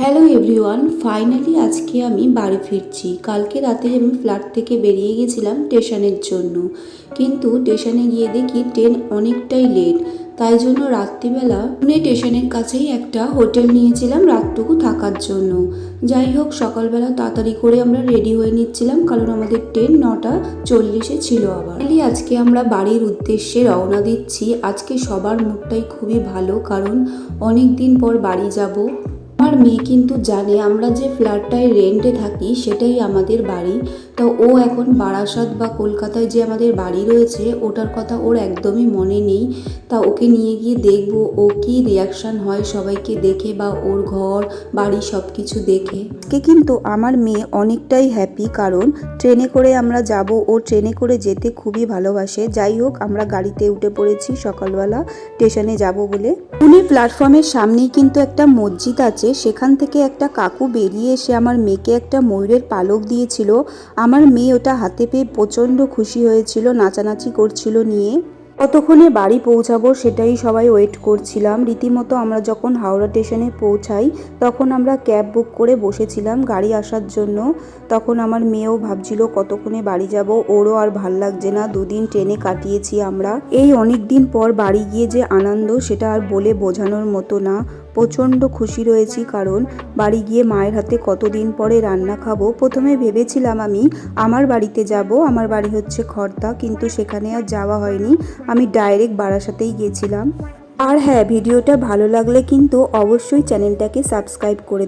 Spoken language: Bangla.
হ্যালো এভরিওয়ান, ফাইনালি আজকে আমি বাড়ি ফিরছি। কালকে রাতে আমি ফ্ল্যাট থেকে বেরিয়ে গেছিলাম স্টেশনের জন্য, কিন্তু স্টেশনে গিয়ে দেখি ট্রেন অনেকটাই লেট। তাই জন্য রাত্রিবেলা পুনে স্টেশনের কাছেই একটা হোটেল নিয়েছিলাম রাতটুকু থাকার জন্য। যাই হোক, সকালবেলা তাড়াতাড়ি করে আমরা রেডি হয়ে নিচ্ছিলাম, কারণ আমাদের ট্রেন 9:40 ছিল। আবার আজকে আমরা বাড়ির উদ্দেশ্যে রওনা দিচ্ছি। আজকে সবার মুডটাই খুবই ভালো, কারণ অনেক দিন পর বাড়ি যাব। আমার মেয়ে কিন্তু জানে আমরা যে ফ্ল্যাটটায় রেন্টে থাকি সেটাই আমাদের বাড়ি। তো ও এখন বারাসাত বা কলকাতায় যে আমাদের বাড়ি রয়েছে ওটার কথা ওর একদমই মনে নেই। তা ওকে নিয়ে গিয়ে দেখবো ও কি রিয়াকশান হয় সবাইকে দেখে, বা ওর ঘর বাড়ি সব কিছু দেখে। কিন্তু আমার মেয়ে অনেকটাই হ্যাপি, কারণ ট্রেনে করে আমরা যাব। ও ট্রেনে করে যেতে খুবই ভালোবাসে। যাই হোক, আমরা গাড়িতে উঠে পড়েছি সকালবেলা স্টেশনে যাব বলে। পুনে প্ল্যাটফর্মের সামনেই কিন্তু একটা মসজিদ আছে। সেখান থেকে একটা কাকু বেরিয়ে এসে আমার মেয়েকে একটা ময়ূরের পালক দিয়েছিল। আমার মেয়ে ওটা হাতে পেয়ে প্রচণ্ড খুশি হয়েছিল, নাচানাচি করছিল নিয়ে। কতক্ষণে বাড়ি পৌঁছাবো সেটাই সবাই ওয়েট করছিলাম। রীতিমতো আমরা যখন হাওড়া স্টেশনে পৌঁছাই তখন আমরা ক্যাব বুক করে বসেছিলাম গাড়ি আসার জন্য। তখন আমার মেয়েও ভাবছিল কতক্ষণে বাড়ি যাব, ওরও আর ভাল লাগছে না। দুদিন ট্রেনে কাটিয়েছি আমরা। এই অনেক দিন পর বাড়ি গিয়ে যে আনন্দ সেটা আর বলে বোঝানোর মতো না। প্রচণ্ড খুশি রয়েছি, কারণ বাড়ি গিয়ে মায়ের হাতে কতদিন পরে রান্না খাবো। প্রথমে ভেবেছিলাম আমি আমার বাড়িতে যাব, আমার বাড়ি হচ্ছে খড়দা, কিন্তু সেখানে আর যাওয়া হয়নি। আমি ডাইরেক্ট বারাসাতেই গেছিলাম। আর হ্যাঁ, ভিডিওটা ভালো লাগলে কিন্তু অবশ্যই চ্যানেলটাকে সাবস্ক্রাইব করে